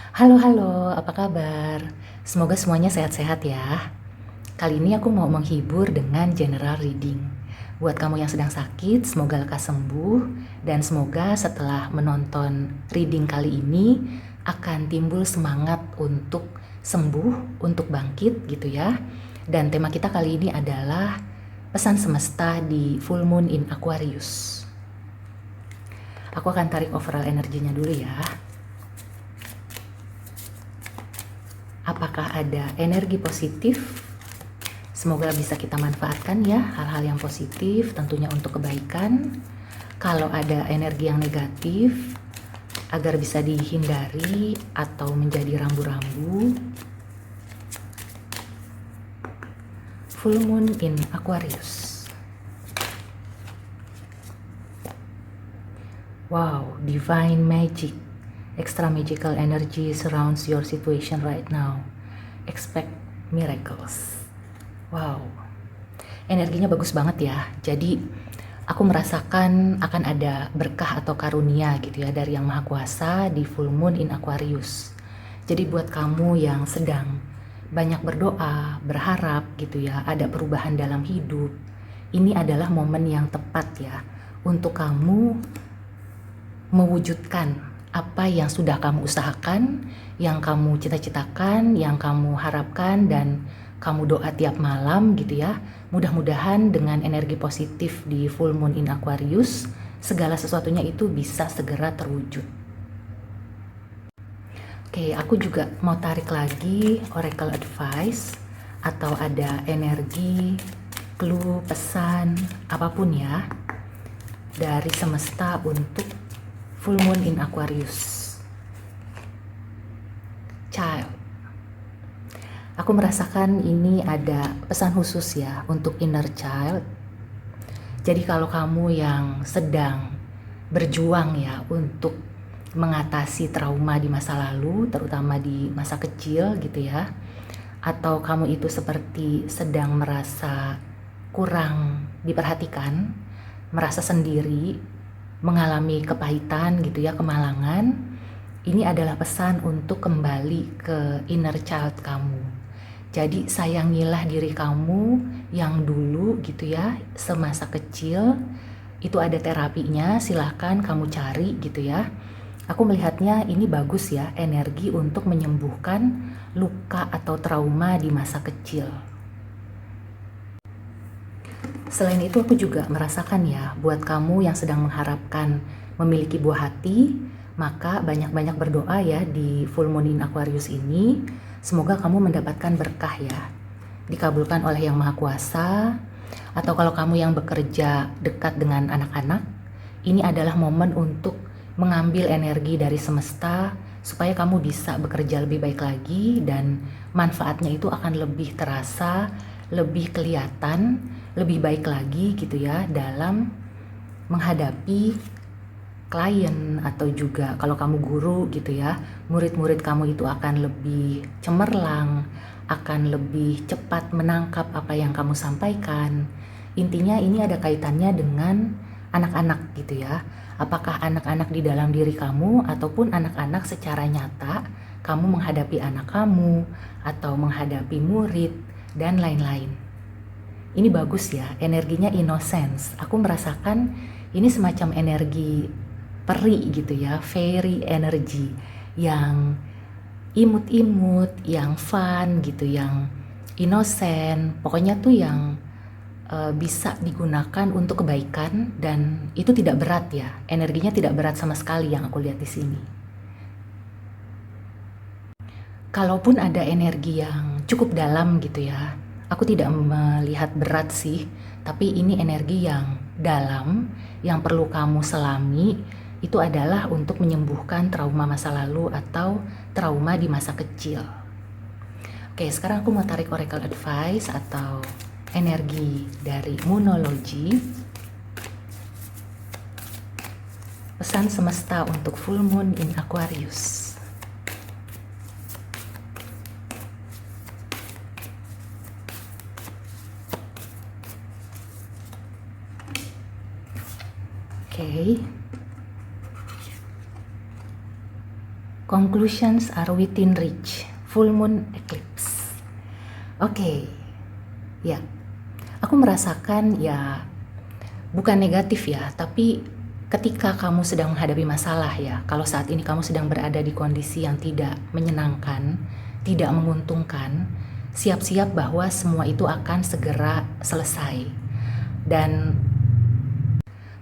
Halo, halo, apa kabar? Semoga semuanya sehat-sehat ya. Kali ini aku mau menghibur dengan general reading. Buat kamu yang sedang sakit, semoga lekas sembuh dan semoga setelah menonton reading kali ini akan timbul semangat untuk sembuh, untuk bangkit gitu ya. Dan tema kita kali ini adalah pesan semesta di full moon in Aquarius. Aku akan tarik overall energinya dulu ya. Apakah ada energi positif? Semoga bisa kita manfaatkan ya hal-hal yang positif tentunya untuk kebaikan. Kalau ada energi yang negatif agar bisa dihindari atau menjadi rambu-rambu. Full moon in Aquarius. Wow, divine magic. Extra magical energy surrounds your situation right now. Expect miracles. Wow, energinya bagus banget ya. Jadi aku merasakan akan ada berkah atau karunia gitu ya dari Yang Maha Kuasa di full moon in Aquarius. Jadi buat kamu yang sedang banyak berdoa, berharap gitu ya, ada perubahan dalam hidup, ini adalah momen yang tepat ya untuk kamu mewujudkan apa yang sudah kamu usahakan, yang kamu cita-citakan, yang kamu harapkan dan kamu doa tiap malam gitu ya. Mudah-mudahan dengan energi positif di full moon in Aquarius, segala sesuatunya itu bisa segera terwujud. Oke, aku juga mau tarik lagi oracle advice atau ada energi, clue, pesan, apapun ya dari semesta untuk full moon in Aquarius. Child. Aku merasakan ini ada pesan khusus ya untuk inner child. Jadi kalau kamu yang sedang berjuang ya untuk mengatasi trauma di masa lalu, terutama di masa kecil gitu ya, atau kamu itu seperti sedang merasa kurang diperhatikan, merasa sendiri, mengalami kepahitan gitu ya, kemalangan, ini adalah pesan untuk kembali ke inner child kamu. Jadi sayangilah diri kamu yang dulu gitu ya, semasa kecil. Itu ada terapinya, silahkan kamu cari gitu ya. Aku melihatnya ini bagus ya, energi untuk menyembuhkan luka atau trauma di masa kecil. Selain itu aku juga merasakan ya, buat kamu yang sedang mengharapkan memiliki buah hati, maka banyak-banyak berdoa ya di full moon in Aquarius ini. Semoga kamu mendapatkan berkah ya, dikabulkan oleh Yang Maha Kuasa. Atau kalau kamu yang bekerja dekat dengan anak-anak, ini adalah momen untuk mengambil energi dari semesta supaya kamu bisa bekerja lebih baik lagi dan manfaatnya itu akan lebih terasa, lebih kelihatan, lebih baik lagi gitu ya dalam menghadapi klien atau juga kalau kamu guru gitu ya, murid-murid kamu itu akan lebih cemerlang, akan lebih cepat menangkap apa yang kamu sampaikan. Intinya ini ada kaitannya dengan anak-anak gitu ya. Apakah anak-anak di dalam diri kamu ataupun anak-anak secara nyata kamu menghadapi anak kamu atau menghadapi murid dan lain-lain. Ini bagus ya, energinya innocence. Aku merasakan ini semacam energi peri gitu ya, fairy energy yang imut-imut, yang fun gitu, yang innocent. Pokoknya tuh yang bisa digunakan untuk kebaikan dan itu tidak berat ya. Energinya tidak berat sama sekali yang aku lihat di sini. Kalaupun ada energi yang cukup dalam gitu ya, aku tidak melihat berat sih, tapi ini energi yang dalam, yang perlu kamu selami, itu adalah untuk menyembuhkan trauma masa lalu atau trauma di masa kecil. Oke, sekarang aku mau tarik oracle advice atau energi dari Moonology. Pesan semesta untuk full moon in Aquarius. Oke. Conclusions are within reach. Full moon eclipse. Oke. Ya. Aku merasakan ya bukan negatif ya, tapi ketika kamu sedang menghadapi masalah ya, kalau saat ini kamu sedang berada di kondisi yang tidak menyenangkan, tidak menguntungkan, siap-siap bahwa semua itu akan segera selesai. Dan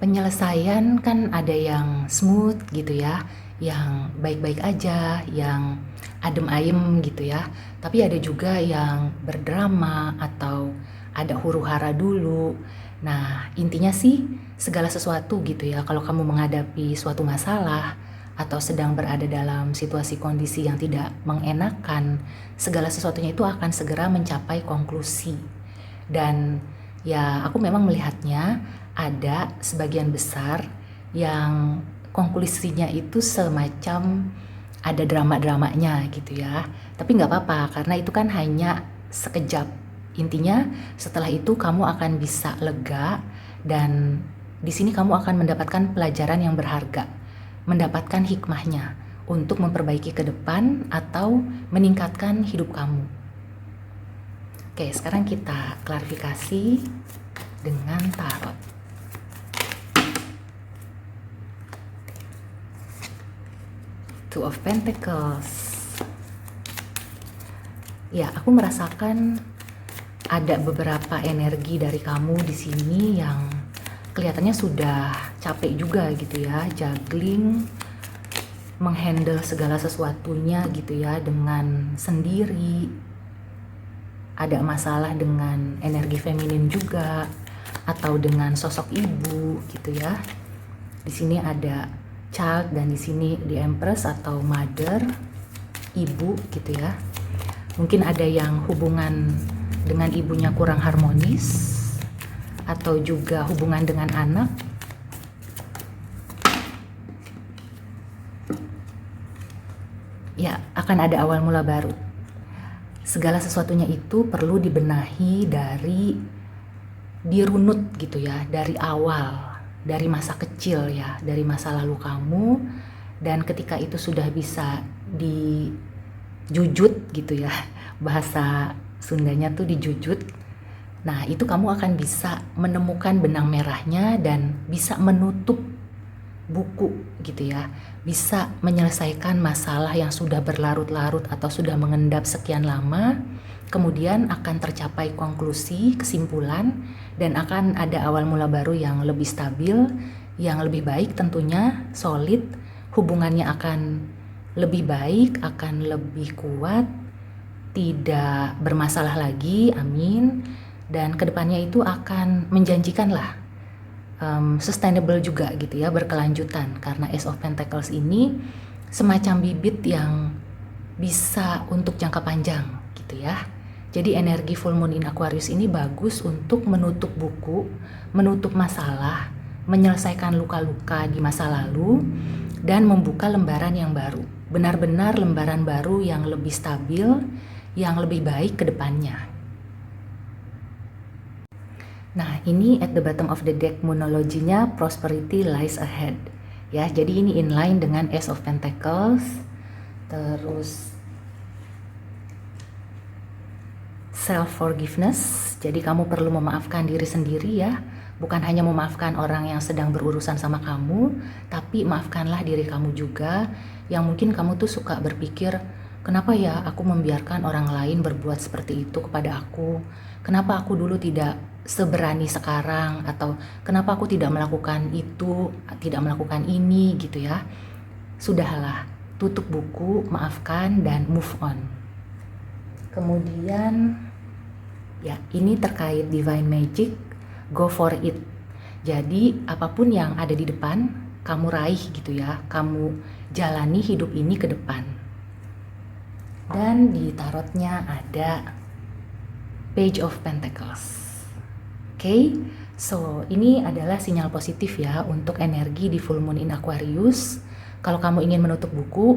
penyelesaian kan ada yang smooth gitu ya, yang baik-baik aja, yang adem ayem gitu ya. Tapi ada juga yang berdrama atau ada huru-hara dulu. Nah, intinya sih segala sesuatu gitu ya. Kalau kamu menghadapi suatu masalah atau sedang berada dalam situasi kondisi yang tidak mengenakan, segala sesuatunya itu akan segera mencapai konklusi. Dan ya, aku memang melihatnya ada sebagian besar yang konklusinya itu semacam ada drama-dramanya gitu ya. Tapi nggak apa-apa karena itu kan hanya sekejap. Intinya setelah itu kamu akan bisa lega dan di sini kamu akan mendapatkan pelajaran yang berharga, mendapatkan hikmahnya untuk memperbaiki ke depan atau meningkatkan hidup kamu. Oke, sekarang kita klarifikasi dengan tarot. Two of Pentacles. Ya, aku merasakan ada beberapa energi dari kamu di sini yang kelihatannya sudah capek juga gitu ya, juggling, menghandle segala sesuatunya gitu ya dengan sendiri. Ada masalah dengan energi feminin juga atau dengan sosok ibu gitu ya. Di sini ada child dan di sini the empress atau mother, ibu gitu ya. Mungkin ada yang hubungan dengan ibunya kurang harmonis atau juga hubungan dengan anak. Ya, akan ada awal mula baru. Segala sesuatunya itu perlu dibenahi dari dirunut gitu ya, dari awal, dari masa kecil ya, dari masa lalu kamu, dan ketika itu sudah bisa dijujut gitu ya, bahasa Sundanya tuh dijujut. Nah, itu kamu akan bisa menemukan benang merahnya dan bisa menutup buku gitu ya, bisa menyelesaikan masalah yang sudah berlarut-larut atau sudah mengendap sekian lama. Kemudian akan tercapai konklusi, kesimpulan, dan akan ada awal mula baru yang lebih stabil, yang lebih baik tentunya, solid, hubungannya akan lebih baik, akan lebih kuat, tidak bermasalah lagi, amin. Dan kedepannya itu akan menjanjikan lah, sustainable juga gitu ya, berkelanjutan. Karena Ace of Pentacles ini semacam bibit yang bisa untuk jangka panjang gitu ya. Jadi energi full moon in Aquarius ini bagus untuk menutup buku, menutup masalah, menyelesaikan luka-luka di masa lalu, dan membuka lembaran yang baru. Benar-benar lembaran baru yang lebih stabil, yang lebih baik ke depannya. Nah, ini at the bottom of the deck moonology-nya prosperity lies ahead. Ya, jadi ini inline dengan Ace of Pentacles. Terus self forgiveness. Jadi kamu perlu memaafkan diri sendiri ya. Bukan hanya memaafkan orang yang sedang berurusan sama kamu, tapi maafkanlah diri kamu juga yang mungkin kamu tuh suka berpikir, kenapa ya aku membiarkan orang lain berbuat seperti itu kepada aku? Kenapa aku dulu tidak seberani sekarang? Atau kenapa aku tidak melakukan itu, tidak melakukan ini gitu ya? Sudahlah, tutup buku, maafkan dan move on. Kemudian ya, ini terkait divine magic, go for it. Jadi apapun yang ada di depan, kamu raih gitu ya, kamu jalani hidup ini ke depan. Dan di tarotnya ada Page of Pentacles. Oke, so ini adalah sinyal positif ya untuk energi di full moon in Aquarius. Kalau kamu ingin menutup buku,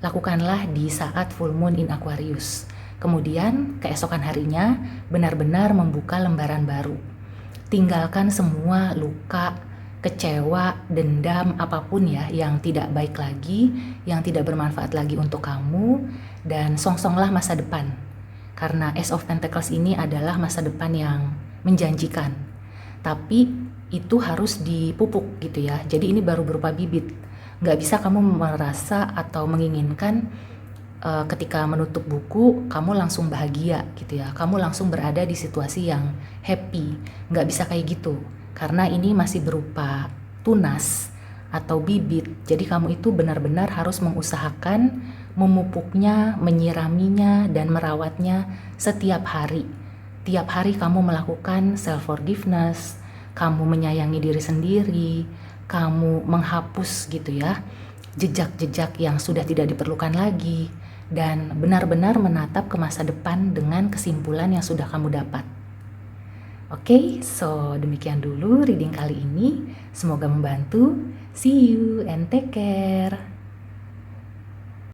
lakukanlah di saat full moon in Aquarius. Kemudian keesokan harinya benar-benar membuka lembaran baru. Tinggalkan semua luka kecewa, dendam, apapun ya yang tidak baik lagi, yang tidak bermanfaat lagi untuk kamu, dan song-songlah masa depan. Karena Ace of Pentacles ini adalah masa depan yang menjanjikan. Tapi itu harus dipupuk gitu ya. Jadi ini baru berupa bibit. Nggak bisa kamu merasa atau menginginkan ketika menutup buku kamu langsung bahagia gitu ya. Kamu langsung berada di situasi yang happy. Nggak bisa kayak gitu. Karena ini masih berupa tunas atau bibit. Jadi kamu itu benar-benar harus mengusahakan memupuknya, menyiraminya, dan merawatnya setiap hari. Tiap hari kamu melakukan self-forgiveness, kamu menyayangi diri sendiri, kamu menghapus gitu ya, jejak-jejak yang sudah tidak diperlukan lagi, dan benar-benar menatap ke masa depan dengan kesimpulan yang sudah kamu dapat. Oke, so demikian dulu reading kali ini. Semoga membantu. See you and take care.